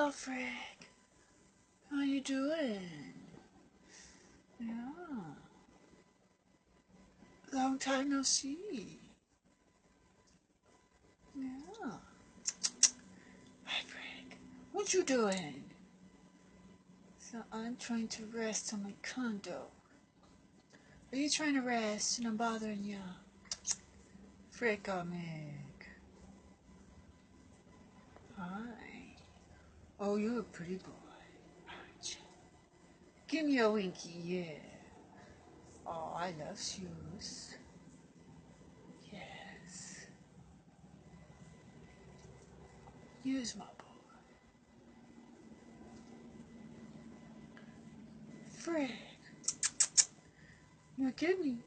Hello, Frick. How you doing? Yeah. Long time no see. Yeah. Hi, Frick. What you doing? So I'm trying to rest on my condo. Are you trying to rest and I'm bothering you? Frick, Mick. Hi. Oh, you're a pretty boy, aren't you? Give me a winky, yeah. Oh, I love shoes. Yes. Here's my boy. Frick. Now give me